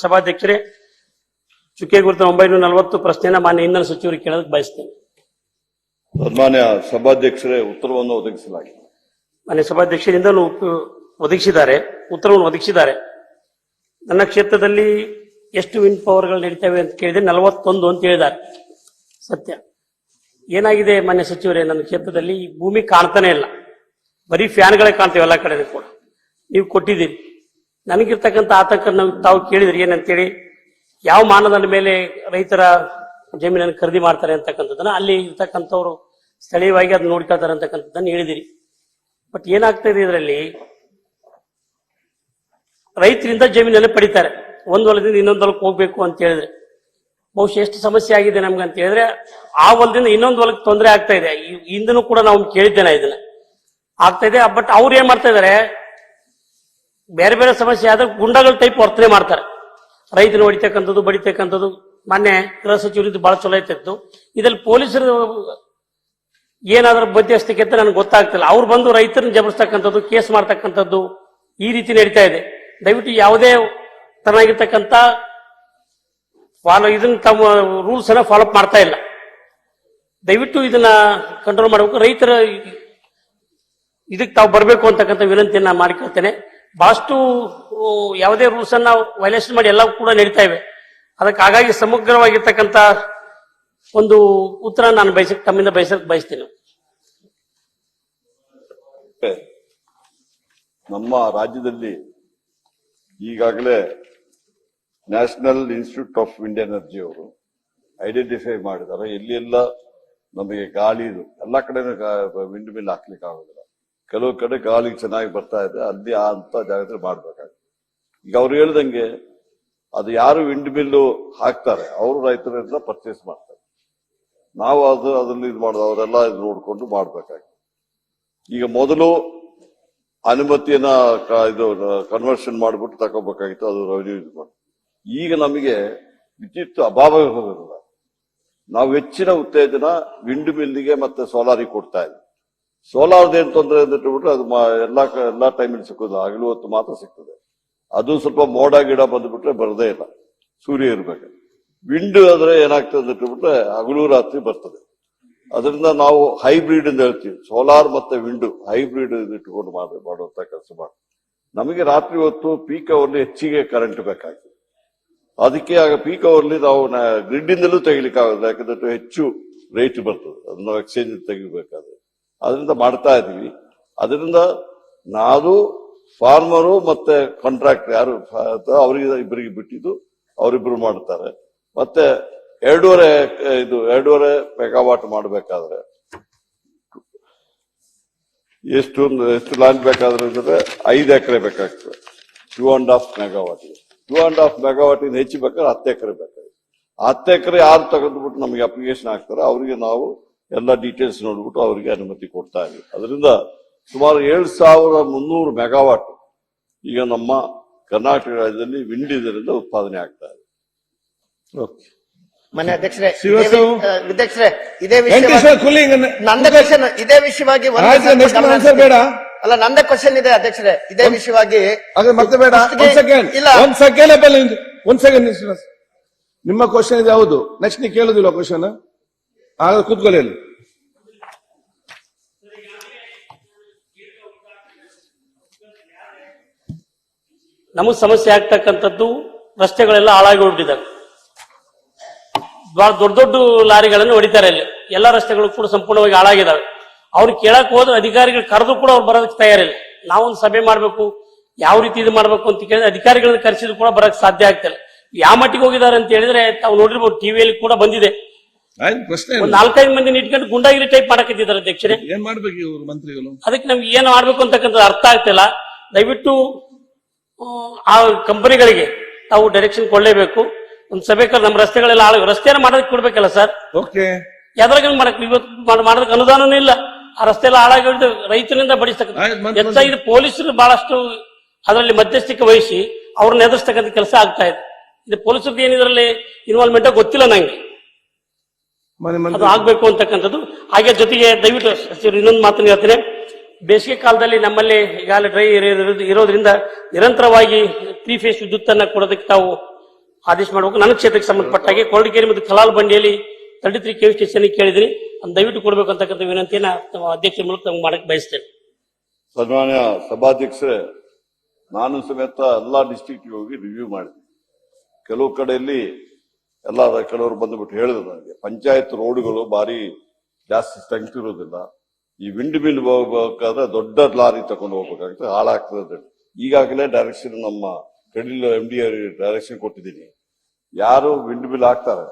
ಸಭಾಧ್ಯಕ್ಷರೇ, ಚುಕ್ಕೆ ಗುರುತು 940 ಪ್ರಶ್ನೆನ ಮಾನ್ಯ ಇಂಧನ ಸಚಿವರಿಗೆ ಕೇಳೋದಕ್ಕೆ ಬಯಸ್ತೇನೆ. ಸನ್ಮಾನ್ಯ ಸಭಾಧ್ಯಕ್ಷರೇ, ಉತ್ತರವನ್ನು ಒದಗಿಸಲಾಗಿದೆ. ಮಾನ್ಯ ಸಭಾಧ್ಯಕ್ಷರಿಂದ ಉತ್ತರವನ್ನು ಒದಗಿಸಿದ್ದಾರೆ. ನನ್ನ ಕ್ಷೇತ್ರದಲ್ಲಿ ಎಷ್ಟು ವಿಂಡ್ ಪವರ್ಗಳು ನಡೀತವೆ ಅಂತ ಕೇಳಿದ್ರೆ 41 ಅಂತ ಹೇಳಿದ್ದಾರೆ. ಸತ್ಯ ಏನಾಗಿದೆ ಮಾನ್ಯ ಸಚಿವರೇ, ನನ್ನ ಕ್ಷೇತ್ರದಲ್ಲಿ ಭೂಮಿ ಕಾಣ್ತಾನೆ ಇಲ್ಲ, ಬರೀ ಫ್ಯಾನ್ಗಳೇ ಕಾಣ್ತೇವೆ ಎಲ್ಲ ಕಡೆ ಕೂಡ. ನೀವು ಕೊಟ್ಟಿದ್ದೀರಿ. ನನಗಿರ್ತಕ್ಕಂಥ ಆತಂಕ ತಾವು ಕೇಳಿದ್ರಿ ಏನಂತೇಳಿ, ಯಾವ ಮಾನದಂಡ ಮೇಲೆ ರೈತರ ಜಮೀನನ್ನು ಖರೀದಿ ಮಾಡ್ತಾರೆ ಅಂತಕ್ಕಂಥದ್ದನ್ನ ಅಲ್ಲಿ ಇರ್ತಕ್ಕಂಥವ್ರು ಸ್ಥಳೀಯವಾಗಿ ಅದನ್ನ ನೋಡ್ಕೊಳ್ತಾರೆ ಅಂತಕ್ಕಂಥದ್ದನ್ನ ಹೇಳಿದಿರಿ. ಬಟ್ ಏನಾಗ್ತಾ ಇದೆ, ಇದರಲ್ಲಿ ರೈತರಿಂದ ಜಮೀನಲ್ಲಿ ಪಡಿತಾರೆ, ಒಂದು ಹೊಲದಿಂದ ಇನ್ನೊಂದು ಹೊಲಕ್ಕೆ ಹೋಗ್ಬೇಕು ಅಂತ ಹೇಳಿದ್ರೆ ಬಹುಶಃ ಎಷ್ಟು ಸಮಸ್ಯೆ ಆಗಿದೆ ನಮ್ಗೆ ಅಂತ ಹೇಳಿದ್ರೆ, ಆ ಹೊಲದಿಂದ ಇನ್ನೊಂದು ಹೊಲಕ್ಕೆ ತೊಂದರೆ ಆಗ್ತಾ ಇದೆ. ಹಿಂದೂ ಕೂಡ ನಾವು ಕೇಳಿದ್ದೇನೆ ಇದನ್ನ ಆಗ್ತಾ ಇದೆ. ಬಟ್ ಅವ್ರು ಏನ್ ಮಾಡ್ತಾ ಇದಾರೆ, ಬೇರೆ ಬೇರೆ ಸಮಸ್ಯೆ ಆದ್ರೆ ಗುಂಡಾಗಳ ಟೈಪ್ ವರ್ತನೆ ಮಾಡ್ತಾರೆ. ರೈತನ ಹೊಡಿತಕ್ಕಂಥದ್ದು, ಬಡಿತಕ್ಕಂಥದ್ದು. ಮಾನ್ಯ ಗೃಹ ಸಚಿವರಿದ್ದು ಬಹಳ ಚಲೋ ಇತ್ತು. ಇದ್ರಲ್ಲಿ ಪೊಲೀಸರು ಏನಾದ್ರೂ ಮಧ್ಯಸ್ಥಿಕೆ ಅಂತ ನನಗೆ ಗೊತ್ತಾಗ್ತಿಲ್ಲ. ಅವ್ರು ಬಂದು ರೈತರನ್ನ ಜಬರಿಸ್ತಕ್ಕಂಥದ್ದು, ಕೇಸ್ ಮಾಡ್ತಕ್ಕಂಥದ್ದು ಈ ರೀತಿ ನಡೀತಾ ಇದೆ. ದಯವಿಟ್ಟು ಯಾವುದೇ ತರನಾಗಿರ್ತಕ್ಕಂಥ ಇದನ್ನ ತಮ್ಮ ರೂಲ್ಸ್ ಅನ್ನ ಫಾಲೋ ಅಪ್ ಮಾಡ್ತಾ ಇಲ್ಲ. ದಯವಿಟ್ಟು ಇದನ್ನ ಕಂಟ್ರೋಲ್ ಮಾಡಬೇಕು. ರೈತರ ಇದಕ್ಕೆ ತಾವು ಬರಬೇಕು ಅಂತಕ್ಕಂಥ ವಿನಂತಿಯನ್ನ ಮಾಡಿಕೊಳ್ತೇನೆ. ಬಹಳಷ್ಟು ಯಾವುದೇ ರೂಲ್ಸ್ ಅನ್ನ ವೈಲೇಷನ್ ಮಾಡಿ ಎಲ್ಲ ಕೂಡ ನಡೀತಾ ಇವೆ. ಅದಕ್ಕೆ ಹಾಗಾಗಿ ಸಮಗ್ರವಾಗಿರ್ತಕ್ಕಂಥ ಒಂದು ಉತ್ತರ ನಾನು ತಮ್ಮಿಂದ ಬಯಸ್ತೇನೆ. ನಮ್ಮ ರಾಜ್ಯದಲ್ಲಿ ಈಗಾಗಲೇ national institute of wind energy ಅವರು ಐಡೆಂಟಿಫೈ ಮಾಡಿದ್ದಾರೆ, ಎಲ್ಲೆಲ್ಲ ನಮಗೆ ಗಾಳಿದು ಎಲ್ಲ ಕಡೆ ವಿಂಡ್ ಮಿಲ್ ಹಾಕ್ಲಿಕ್ಕೆ ಆಗೋದಿಲ್ಲ. ಕೆಲವು ಕಡೆ ಗಾಳಿ ಚೆನ್ನಾಗಿ ಬರ್ತಾ ಇದೆ, ಅಲ್ಲಿ ಅಂತ ಜಾಗದಲ್ಲಿ ಮಾಡ್ಬೇಕಾಗುತ್ತೆ. ಈಗ ಅವ್ರು ಹೇಳ್ದಂಗೆ ಅದು ಯಾರು ವಿಂಡ್ ಮಿಲ್ಲು ಹಾಕ್ತಾರೆ ಅವರು ರೈತರಿಂದ ಪರ್ಚೇಸ್ ಮಾಡ್ತಾರೆ. ನಾವು ಅದರಲ್ಲಿ ಇದು ಮಾಡೋದು, ಅವರೆಲ್ಲ ಇದು ನೋಡ್ಕೊಂಡು ಮಾಡ್ಬೇಕಾಗುತ್ತೆ. ಈಗ ಮೊದಲು ಅನುಮತಿಯನ್ನ ಇದು ಕನ್ವರ್ಷನ್ ಮಾಡ್ಬಿಟ್ಟು ತಗೋಬೇಕಾಗಿತ್ತು, ಅದು ರೆವಿನ್ಯೂ ಇದು ಮಾಡಿ. ಈಗ ನಮಗೆ ವಿದ್ಯುತ್ ಅಭಾವ ಹೋಗೋದಿಲ್ಲ. ನಾವು ಹೆಚ್ಚಿನ ಉತ್ತೇಜನ ವಿಂಡ್ ಮಿಲ್ಗೆ ಮತ್ತೆ ಸೋಲಾರಿಗೆ ಕೊಡ್ತಾ ಇದ್ವಿ. ಸೋಲಾರ್ದ ಏನ್ ತೊಂದರೆ ಅಂದಿಟ್ಬಿಟ್ರೆ ಅದು ಎಲ್ಲಾ ಟೈಮಲ್ಲಿ ಸಿಕ್ಕೋದು, ಹಗಲು ಹೊತ್ತು ಮಾತ್ರ ಸಿಗ್ತದೆ. ಅದು ಸ್ವಲ್ಪ ಮೋಡ ಗಿಡ ಬಂದ್ಬಿಟ್ರೆ ಬರದೇ ಇಲ್ಲ, ಸೂರ್ಯ ಇರ್ಬೇಕು. ವಿಂಡ್ ಆದ್ರೆ ಏನಾಗ್ತದೆ ಅಂದಿಟ್ಬಿಟ್ರೆ ಹಗಲು ರಾತ್ರಿ ಬರ್ತದೆ. ಅದರಿಂದ ನಾವು ಹೈಬ್ರಿಡ್ ಅಂತ ಹೇಳ್ತೀವಿ, ಸೋಲಾರ್ ಮತ್ತೆ ವಿಂಡ್ ಹೈಬ್ರಿಡ್ ಇಟ್ಕೊಂಡು ಮಾಡುವಂತ ಕೆಲಸ ಮಾಡಿ. ನಮಗೆ ರಾತ್ರಿ ಹೊತ್ತು ಪೀಕ್ ಅವರ್ಲಿ ಹೆಚ್ಚಿಗೆ ಕರೆಂಟ್ ಬೇಕಾಗ್ತದೆ. ಅದಕ್ಕೆ ಆಗ ಪೀಕ್ ಅವರ್ಲಿ ನಾವು ಗ್ರಿಡ್ ಇಂದಲೂ ತೆಗಿಲಿಕ್ಕೆ ಆಗೋದಿಲ್ಲ, ಯಾಕಂದ್ರೆ ಹೆಚ್ಚು ರೇಟ್ ಬರ್ತದೆ, ಅದನ್ನ ನಾವು ಎಕ್ಸ್ಚೇಂಜ್ ತೆಗಿಬೇಕಾದ್ರೆ. ಅದರಿಂದ ಮಾಡ್ತಾ ಇದೀವಿ. ಅದರಿಂದ ನಾವು ಫಾರ್ಮರು ಮತ್ತೆ ಕಾಂಟ್ರಾಕ್ಟರ್ ಯಾರು ಅವರಿಗೆ ಇಬ್ಬರಿಗೆ ಬಿಟ್ಟಿದ್ದು ಅವರಿಬ್ರು ಮಾಡ್ತಾರೆ. ಮತ್ತೆ 2.5 ಮೆಗಾವಾಟ್ ಮಾಡಬೇಕಾದ್ರೆ ಎಷ್ಟು ಲ್ಯಾಂಡ್ ಬೇಕಾದ್ರೆ ಅಂದ್ರೆ 5 ಎಕರೆ ಬೇಕಾಗ್ತದೆ. 2.5 ಮೆಗಾವಾಟ್ 2.5 ಮೆಗಾವಾಟ್ ಇಂದ ಹೆಚ್ಚು ಬೇಕಾದ್ರೆ 10 ಎಕರೆ ಬೇಕಾಗುತ್ತೆ. 10 ಎಕರೆ ಯಾರು ತೆಗೆದುಬಿಟ್ಟು ನಮಗೆ ಅಪ್ಲಿಕೇಶನ್ ಹಾಕ್ತಾರೆ ಅವರಿಗೆ ನಾವು ಎಲ್ಲ ಡೀಟೇಲ್ಸ್ ನೋಡ್ಬಿಟ್ಟು ಅವರಿಗೆ ಅನುಮತಿ ಕೊಡ್ತಾ ಇದ್ವಿ. ಅದರಿಂದ ಸುಮಾರು 7,300 ಮೆಗಾವಾಟ್ ಈಗ ನಮ್ಮ ಕರ್ನಾಟಕ ರಾಜ್ಯದಲ್ಲಿ ವಿಂಡ್ ಇದರಿಂದ ಉತ್ಪಾದನೆ ಆಗ್ತಾ ಇದೆ. ಮನೆ ಅಧ್ಯಕ್ಷರೇ, ಇದೇ ವಿಷಯವಾಗಿ ಬೇಡ ಅಲ್ಲ, ನಂದೇ ಕ್ವಶನ್ ಇದೆ ಅಧ್ಯಕ್ಷರೇ, ಇದೇ ವಿಷಯವಾಗಿ ಮತ್ತೆ ಬೇಡ. ಒಂದ್ ಸೆಕೆಂಡ್ ನಿಮ್ಮ ಕ್ವಶನ್ ಇದೆ, ಹೌದು. ನೆಕ್ಸ್ಟ್ ನೀವು ಕೇಳುದಿಲ್ಲ ಕ್ವಶನ್, ಆಗ ಕೂತ್ಕೊಳ್ಳಿ. ನಮಗ್ ಸಮಸ್ಯೆ ಆಗ್ತಕ್ಕಂಥದ್ದು ರಸ್ತೆಗಳೆಲ್ಲ ಹಾಳಾಗಿ ಹೊರಟಿದ್ದಾವೆ. ಬಹಳ ದೊಡ್ಡ ದೊಡ್ಡ ಲಾರಿಗಳನ್ನು ಹೊಡಿತಾರೆ. ಇಲ್ಲಿ ಎಲ್ಲಾ ರಸ್ತೆಗಳು ಕೂಡ ಸಂಪೂರ್ಣವಾಗಿ ಹಾಳಾಗಿದ್ದಾವೆ. ಅವ್ರು ಕೇಳಕ್ ಹೋದ್ರೆ ಅಧಿಕಾರಿಗಳು ಕರೆದು ಕೂಡ ಅವ್ರು ಬರೋದಕ್ಕೆ ತಯಾರಿಲ್ಲ. ನಾವೊಂದು ಸಭೆ ಮಾಡ್ಬೇಕು, ಯಾವ ರೀತಿ ಇದು ಮಾಡ್ಬೇಕು ಅಂತ ಕೇಳಿದ್ರೆ ಅಧಿಕಾರಿಗಳನ್ನ ಕರೆಸಿದ್ರು ಕೂಡ ಬರಕ್ ಸಾಧ್ಯ ಆಗ್ತಿಲ್ಲ. ಯಾವ ಮಟ್ಟಿಗೆ ಹೋಗಿದ್ದಾರೆ ಅಂತ ಹೇಳಿದ್ರೆ ತಾವು ನೋಡಿರ್ಬೋದು, ಟಿವಿಯಲ್ಲಿ ಕೂಡ ಬಂದಿದೆ. ಒಂದ್ 4-5 ಮಂದಿ ಇಟ್ಕೊಂಡು ಗುಂಡಾಗಿರಿ ಟೈಪ್ ಮಾಡಕತ್ತಿದ್ದಾರೆ ಅಧ್ಯಕ್ಷರೇ. ಏನ್ ಮಾಡ್ಬೇಕು ಇವರು ಮಂತ್ರಿಗಳು? ಅದಕ್ಕೆ ನಮ್ಗೆ ಏನು ಮಾಡ್ಬೇಕು ಅಂತಕ್ಕಂಥದ್ದು ಅರ್ಥ ಆಗ್ತಿಲ್ಲ. ದಯವಿಟ್ಟು ಆ ಕಂಪನಿಗಳಿಗೆ ತಾವು ಡೈರೆಕ್ಷನ್ ಕೊಡ್ಲೇಬೇಕು. ಒಂದು ಸಭೆ ನಮ್ಮ ರಸ್ತೆಗಳೆಲ್ಲ ರಸ್ತೆನ ಮಾಡೋದಕ್ಕೆ ಕೊಡ್ಬೇಕಲ್ಲ ಸರ್. ಯಾವ್ದ್ರಾಗ ಮಾಡಕ್ ಇವತ್ತು ಮಾಡೋದಕ್ಕೆ ಅನುದಾನನೂ ಇಲ್ಲ. ಆ ರಸ್ತೆ ಎಲ್ಲ ಹಾಳಾಗಿ ರೈತರಿಂದ ಬಡಿಸ್ತಕ್ಕಂಥ ಹೆಚ್ಚಾಗಿ ಪೊಲೀಸರು ಬಹಳಷ್ಟು ಅದರಲ್ಲಿ ಮಧ್ಯಸ್ಥಿಕೆ ವಹಿಸಿ ಅವ್ರನ್ನ ಎದುರಿಸ್ತಕ್ಕಂಥ ಕೆಲಸ ಆಗ್ತಾ ಇದೆ. ಇದು ಪೊಲೀಸರದ್ದು ಏನಿದ್ರಲ್ಲಿ ಇನ್ವಾಲ್ವ್ಮೆಂಟ್ ಗೊತ್ತಿಲ್ಲ ನಂಗೆ, ಅದು ಆಗ್ಬೇಕು ಅಂತಕ್ಕಂಥದ್ದು. ಹಾಗೆ ಜೊತೆಗೆ ದಯವಿಟ್ಟು ಇನ್ನೊಂದು ಮಾತನ್ನು ಹೇಳ್ತೇನೆ. ಬೇಸಿಗೆ ಕಾಲದಲ್ಲಿ ನಮ್ಮಲ್ಲಿ ಈಗಾಗಲೇ ಡ್ರೈ ಇರೋದ್ರಿಂದ ನಿರಂತರವಾಗಿ 3 ಫೇಸ್ ವಿದ್ಯುತ್ ಅನ್ನ ಕೊಡೋದಕ್ಕೆ ತಾವು ಆದೇಶ ಮಾಡಬೇಕು. ನನ್ನ ಕ್ಷೇತ್ರಕ್ಕೆ ಸಂಬಂಧಪಟ್ಟಾಗೆ ಕೊರಟಗೆರೆ ಮತ್ತು ಕಲಾಲ್ ಬಂಡಿಯಲ್ಲಿ 33 ಕೆವಿ ಸ್ಟೇಷನ್ ಕೇಳಿದ್ದೀನಿ, ಅದನ್ನ ದಯವಿಟ್ಟು ಕೊಡಬೇಕು ಅಂತಕ್ಕಂಥ ವಿನಂತಿಯನ್ನ ಅಧ್ಯಕ್ಷರ ಮೂಲಕ ತಮ್ಗೆ ಮಾಡಕ್ಕೆ ಬಯಸ್ತೇನೆ. ಸನ್ಮಾನ್ಯ ಸಭಾಧ್ಯಕ್ಷರೇ, ನಾನು ಸಮೇತ ಎಲ್ಲಾ ಡಿಸ್ಟ್ರಿಕ್ಟ್ಗೆ ಹೋಗಿ ರಿವ್ಯೂ ಮಾಡಿದೆ. ಕೆಲವು ಕಡೆಯಲ್ಲಿ ಕೆಲವರು ಬಂದುಬಿಟ್ಟು ಹೇಳಿದ್ರು ನನಗೆ ಪಂಚಾಯತ್ ರೋಡ್ಗಳು ಭಾರಿ ಜಾಸ್ತಿ ಸ್ಟ್ರೆಂತ್ ಇರೋದಿಲ್ಲ, ಈ ವಿಂಡ್ ಮಿಲ್ ಹೋಗ್ಬೇಕಾದ್ರೆ ದೊಡ್ಡ ಲಾರಿ ತಗೊಂಡು ಹೋಗ್ಬೇಕಾಗುತ್ತೆ, ಹಾಳಾಗ್ತದೆ. ಈಗಾಗಲೇ ಡೈರೆಕ್ಷನ್ ನಮ್ಮ ಕಡಿಲ್ MD ಡೈರೆಕ್ಷನ್ ಕೊಟ್ಟಿದ್ದೀನಿ. ಯಾರು ವಿಂಡ್ ಮಿಲ್ ಹಾಕ್ತಾರೆ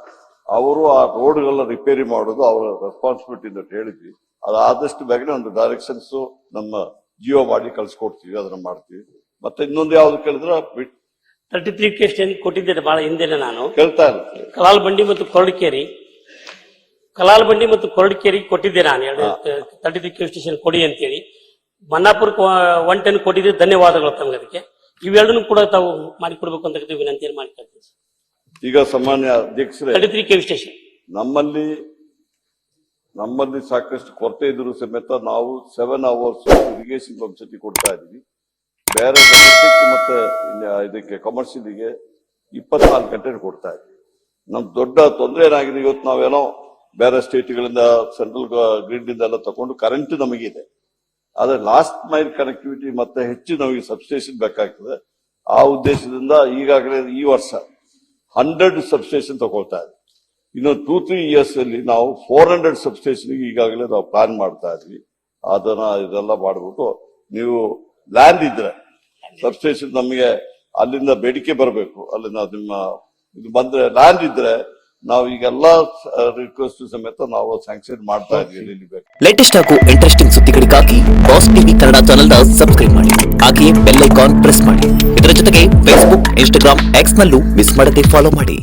ಅವರು ಆ ರೋಡ್ಗಳ ರಿಪೇರಿ ಮಾಡೋದು ಅವರ ರೆಸ್ಪಾನ್ಸಿಬಿಲಿಟಿ ಅಂತ ಹೇಳಿದ್ವಿ. ಅದು ಆದಷ್ಟು ಬೇಗನೆ ಒಂದು ಡೈರೆಕ್ಷನ್ಸ್ ನಮ್ಮ ಜಿಯೋ ಮಾಡಿ ಕಳ್ಸಿಕೊಡ್ತೀವಿ, ಅದನ್ನ ಮಾಡ್ತೀವಿ. ಮತ್ತೆ ಇನ್ನೊಂದು ಯಾವ್ದು ಕೇಳಿದ್ರೆ 33 ಕೆ ಸ್ಟೇಷನ್ ಕೊಟ್ಟಿದ್ದೇನೆ ಬಹಳ ಹಿಂದೆನೆ ನಾನು ಕೇಳ್ತಾ ಇರುತ್ತೆ. ಕಲಾಲ್ ಬಂಡಿ ಮತ್ತು ಕೊರಟಗೆರೆ ಕೊಟ್ಟಿದ್ದೆ ನಾನು 33 ಕೆವಿ ಸ್ಟೇಷನ್ ಕೊಡಿ ಅಂತೇಳಿ. ಮನ್ನಾಪುರ 110 ಕೊಟ್ಟಿದ್ದೆ, ಧನ್ಯವಾದಗಳು ತಮಗೆ. ಅದಕ್ಕೆ ಇವೆರಡನ್ನು ಕೂಡ ತಾವು ಮಾಡಿಕೊಡ್ಬೇಕು ಅಂತ ವಿನಂತಿಯನ್ನು ಮಾಡಿಕೊಳ್ತೀನಿ. ಈಗ ಸಾಮಾನ್ಯ ಅಧ್ಯಕ್ಷರೇ, 33 ಕೆವಿ ಸ್ಟೇಷನ್ ನಮ್ಮಲ್ಲಿ ಸಾಕಷ್ಟು ಕೊರತೆ ಇದ್ರು ಸಮೇತ ನಾವು 7 hours ಇರಿಗೇಷನ್ ಪಂಚಾಯತಿ ಕೊಡ್ತಾ ಇದೀವಿ. ಬೇರೆ ಡೊಮೆಸ್ಟಿಕ್ ಮತ್ತೆ ಇದಕ್ಕೆ ಕಮರ್ಷಿಯಲ್ಗೆ 24 ಗಂಟೆ ಕೊಡ್ತಾ ಇದೀವಿ. ನಮ್ ದೊಡ್ಡ ತೊಂದರೆ ಏನಾಗಿದೆ, ಇವತ್ತು ನಾವೇನೋ ಬೇರೆ ಸ್ಟೇಟ್ಗಳಿಂದ ಸೆಂಟ್ರಲ್ ಗ್ರಿಡ್ ಇಂದ ಎಲ್ಲ ತಗೊಂಡು ಕರೆಂಟ್ ನಮಗಿದೆ, ಆದ್ರೆ ಲಾಸ್ಟ್ ಮೈಲ್ ಕನೆಕ್ಟಿವಿಟಿ ಮತ್ತೆ ಹೆಚ್ಚು ನಮಗೆ ಸಬ್ಸ್ಟೇಷನ್ ಬೇಕಾಗ್ತದೆ. ಆ ಉದ್ದೇಶದಿಂದ ಈಗಾಗಲೇ ಈ ವರ್ಷ 100 ಸಬ್ಸ್ಟೇಷನ್ ತಗೊಳ್ತಾ ಇದ್ವಿ. ಇನ್ನು 2-3 years ಅಲ್ಲಿ ನಾವು 400 ಸಬ್ಸ್ಟೇಷನ್ ಈಗಾಗಲೇ ನಾವು ಪ್ಲಾನ್ ಮಾಡ್ತಾ ಇದ್ವಿ. ಇದೆಲ್ಲ ಮಾಡ್ಬಿಟ್ಟು, ನೀವು ಲ್ಯಾಂಡ್ ಇದ್ರೆ ಸಬ್ಸ್ಟೇಷನ್ ನಮಗೆ ಅಲ್ಲಿಂದ ಬೇಡಿಕೆ ಬರಬೇಕು, ಅಲ್ಲಿಂದ ನಿಮ್ಮ ಇದು ಬಂದ್ರೆ ಲ್ಯಾಂಡ್ ಇದ್ರೆ ನಾವು ಈಗೆಲ್ಲ ರಿಕ್ವೆಸ್ಟ್ ಸಮೇತ ನಾವು ಸ್ಯಾಂಕ್ಷನ್ ಮಾಡ್ತಾ ಇದ್ವಿ. ಲೇಟೆಸ್ಟ್ ಹಾಗೂ ಇಂಟ್ರೆಸ್ಟಿಂಗ್ ಸುದ್ದಿಗಳಿಗಾಗಿ ಬಾಸ್ ಟಿವಿ ಕನ್ನಡ ಚಾನೆಲ್ ನ ಸಬ್ಸ್ಕ್ರೈಬ್ ಮಾಡಿ, ಹಾಗೆಯೇ ಬೆಲ್ ಐಕಾನ್ ಪ್ರೆಸ್ ಮಾಡಿ. ಇದರ ಜೊತೆಗೆ ಫೇಸ್ಬುಕ್, ಇನ್ಸ್ಟಾಗ್ರಾಮ್, ಎಕ್ಸ್ ನಲ್ಲೂ ಮಿಸ್ ಮಾಡದೆ ಫಾಲೋ ಮಾಡಿ.